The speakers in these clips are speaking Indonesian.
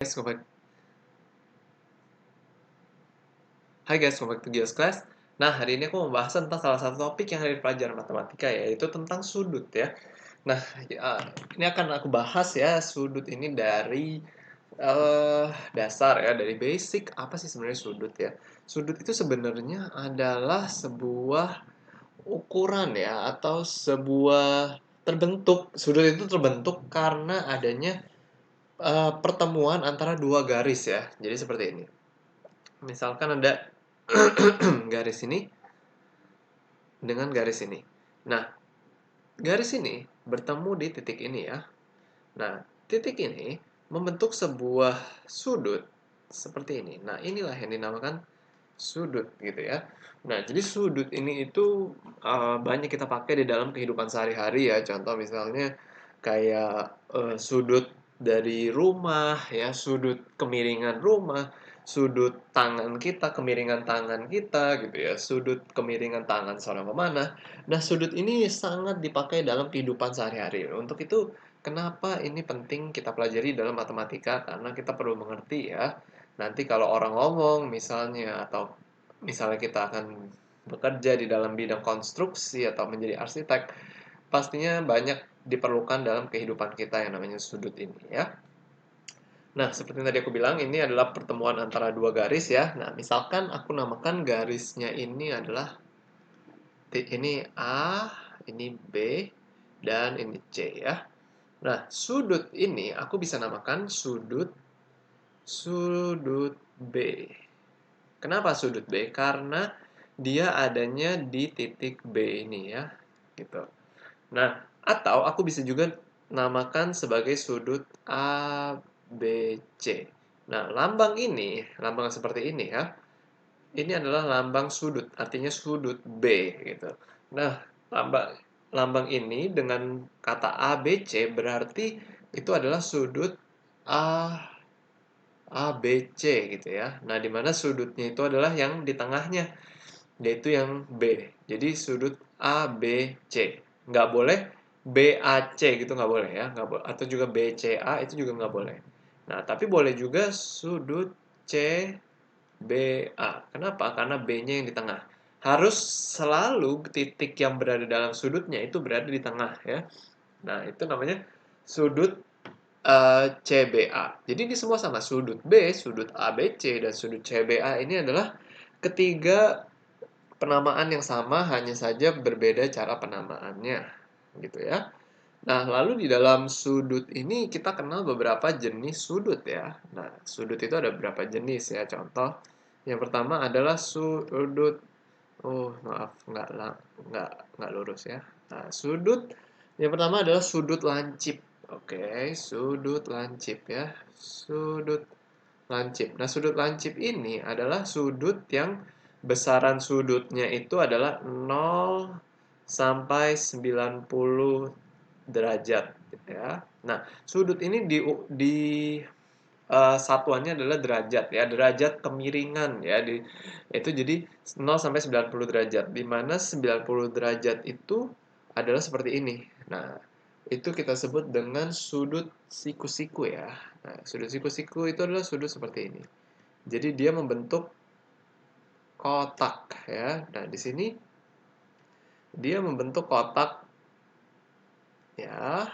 Guys, Hai guys, welcome back to Gios Class. Nah, hari ini aku mau bahas tentang salah satu topik yang ada di pelajaran matematika, yaitu tentang sudut ya. Nah, ini akan aku bahas ya, sudut ini dari dasar ya, dari basic. Apa sih sebenarnya sudut ya? Sudut itu sebenarnya adalah sebuah ukuran ya, atau sebuah sudut itu terbentuk karena adanya pertemuan antara dua garis ya. Jadi seperti ini. Misalkan ada garis ini dengan garis ini. Nah, garis ini bertemu di titik ini ya. Nah, titik ini membentuk sebuah sudut seperti ini. Nah, inilah yang dinamakan sudut gitu ya. Nah, jadi sudut ini itu banyak kita pakai di dalam kehidupan sehari-hari ya. Contoh misalnya kayak sudut dari rumah ya, sudut kemiringan rumah, sudut tangan kita, kemiringan tangan kita gitu ya, sudut kemiringan tangan seorang pemanah. Nah, sudut ini sangat dipakai dalam kehidupan sehari-hari. Untuk itu, kenapa ini penting kita pelajari dalam matematika? Karena kita perlu mengerti ya. Nanti kalau orang ngomong misalnya, atau misalnya kita akan bekerja di dalam bidang konstruksi atau menjadi arsitek, pastinya banyak diperlukan dalam kehidupan kita yang namanya sudut ini ya. Nah, seperti yang tadi aku bilang, ini adalah pertemuan antara dua garis ya. Nah, misalkan aku namakan garisnya ini adalah ini A, ini B, dan ini C ya. Nah, sudut ini aku bisa namakan sudut B. Kenapa sudut B? Karena dia adanya di titik B ini ya, gitu. Nah, atau aku bisa juga namakan sebagai sudut ABC. Nah, lambang seperti ini ya, ini adalah lambang sudut, artinya sudut B gitu. Nah, lambang lambang ini dengan kata ABC berarti itu adalah sudut A ABC gitu ya. Nah, di mana sudutnya itu adalah yang di tengahnya, yaitu yang B. Jadi sudut ABC. Nggak boleh BAC gitu, nggak boleh ya. Nggak boleh. Atau juga BCA itu juga nggak boleh. Nah, tapi boleh juga sudut CBA. Kenapa? Karena B-nya yang di tengah. Harus selalu titik yang berada dalam sudutnya itu berada di tengah ya. Nah, itu namanya sudut CBA. Jadi ini semua sama, sudut B, sudut ABC, dan sudut CBA ini adalah ketiga penamaan yang sama, hanya saja berbeda cara penamaannya, gitu ya. Nah, lalu di dalam sudut ini kita kenal beberapa jenis sudut ya. Nah, sudut itu ada beberapa jenis ya. Contoh, yang pertama adalah sudut, oh maaf, nggak lurus ya. Nah, sudut yang pertama adalah sudut lancip. Oke, sudut lancip ya. Sudut lancip. Nah, sudut lancip ini adalah sudut yang besaran sudutnya itu adalah 0 sampai 90 derajat ya. Nah, sudut ini di satuannya adalah derajat ya, derajat kemiringan ya. Itu jadi 0 sampai 90 derajat, di mana 90 derajat itu adalah seperti ini. Nah, itu kita sebut dengan sudut siku-siku ya. Nah, sudut siku-siku itu adalah sudut seperti ini. Jadi dia membentuk kotak ya. Nah, di sini dia membentuk kotak ya,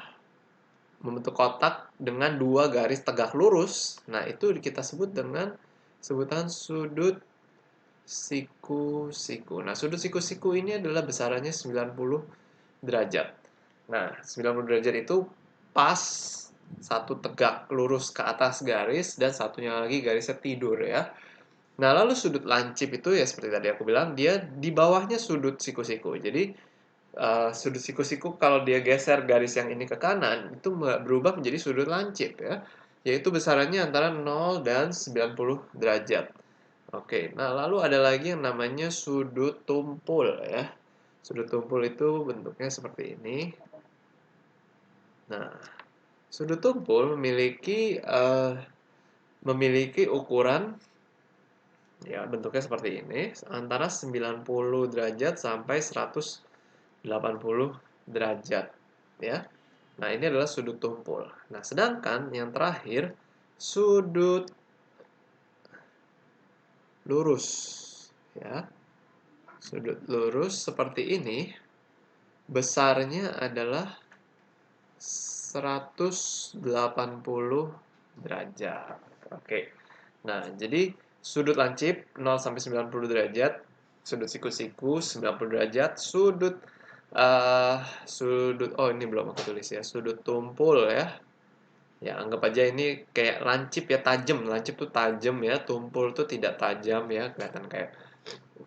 membentuk kotak dengan dua garis tegak lurus. Nah, itu kita sebut dengan sebutan sudut siku-siku. Nah, sudut siku-siku ini adalah besarannya 90 derajat. Nah, 90 derajat itu pas satu tegak lurus ke atas garis dan satunya lagi garisnya tidur ya. Nah, lalu sudut lancip itu ya seperti tadi aku bilang, dia di bawahnya sudut siku-siku. Jadi, sudut siku-siku kalau dia geser garis yang ini ke kanan, itu berubah menjadi sudut lancip ya. Yaitu besarannya antara 0 dan 90 derajat. Oke, nah lalu ada lagi yang namanya sudut tumpul ya. Sudut tumpul itu bentuknya seperti ini. Nah, sudut tumpul memiliki ukuran ya, bentuknya seperti ini, antara 90 derajat sampai 180 derajat ya. Nah, ini adalah sudut tumpul. Nah, sedangkan yang terakhir sudut lurus ya. Sudut lurus seperti ini besarnya adalah 180 derajat. Oke. Nah, jadi sudut lancip 0 sampai 90 derajat, sudut siku-siku 90 derajat, sudut oh ini belum aku tulis ya, sudut tumpul ya. Ya, anggap aja ini kayak lancip ya, tajam. Lancip tuh tajam ya, tumpul tuh tidak tajam ya, kelihatan kayak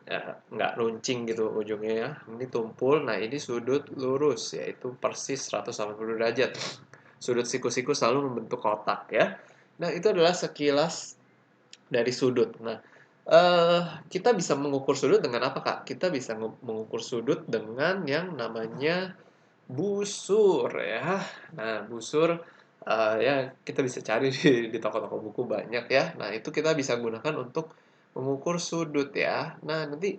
ya, nggak runcing gitu ujungnya ya. Ini tumpul, nah ini sudut lurus, yaitu persis 180 derajat. Sudut siku-siku selalu membentuk kotak ya. Nah, itu adalah sekilas dari sudut. Nah, kita bisa mengukur sudut dengan apa, Kak? Kita bisa mengukur sudut dengan yang namanya busur ya. Nah, busur ya kita bisa cari di toko-toko buku banyak ya. Nah, itu kita bisa gunakan untuk mengukur sudut ya. Nah, nanti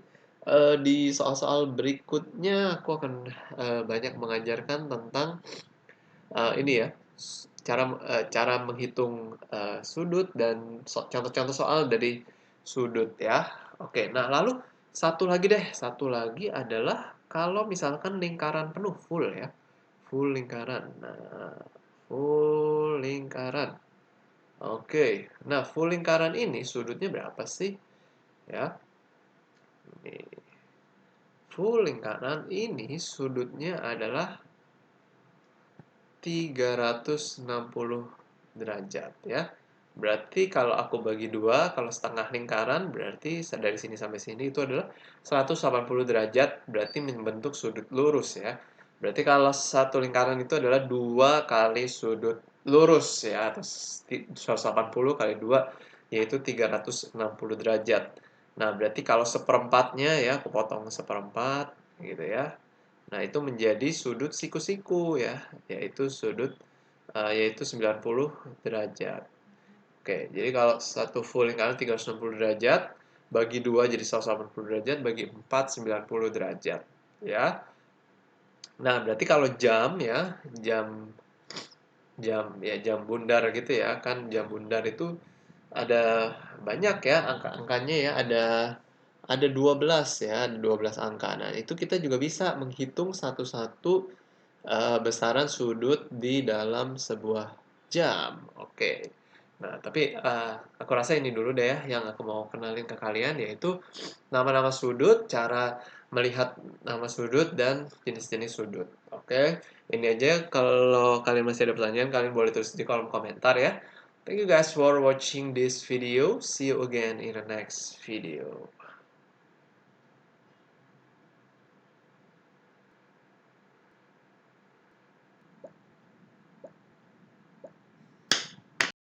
di soal-soal berikutnya aku akan banyak mengajarkan tentang ini ya, cara menghitung sudut dan contoh-contoh soal dari sudut ya. Oke, nah lalu satu lagi adalah kalau misalkan lingkaran penuh full ya, full lingkaran. Nah, full lingkaran. Oke, nah full lingkaran ini sudutnya berapa sih? Ya, ini full lingkaran ini sudutnya adalah 360 derajat ya. Berarti kalau aku bagi dua, kalau setengah lingkaran berarti dari sini sampai sini itu adalah 180 derajat, berarti membentuk sudut lurus ya. Berarti kalau satu lingkaran itu adalah 2 kali sudut lurus ya, atau 180 kali 2 yaitu 360 derajat. Nah, berarti kalau seperempatnya ya, aku potong seperempat gitu ya. Nah, itu menjadi sudut siku-siku ya, yaitu 90 derajat. Oke, jadi kalau satu full lingkaran 360 derajat, bagi 2 jadi 180 derajat, bagi 4 90 derajat. Ya. Nah, berarti kalau jam ya, jam jam bundar gitu ya, kan jam bundar itu ada banyak ya angka-angkanya ya, ada 12 ya, ada 12 angka. Nah, itu kita juga bisa menghitung satu-satu besaran sudut di dalam sebuah jam. Oke. Nah, tapi aku rasa ini dulu deh ya yang aku mau kenalin ke kalian, yaitu nama-nama sudut, cara melihat nama sudut dan jenis-jenis sudut. Oke. Ini aja, kalau kalian masih ada pertanyaan kalian boleh tulis di kolom komentar ya. Thank you guys for watching this video. See you again in the next video.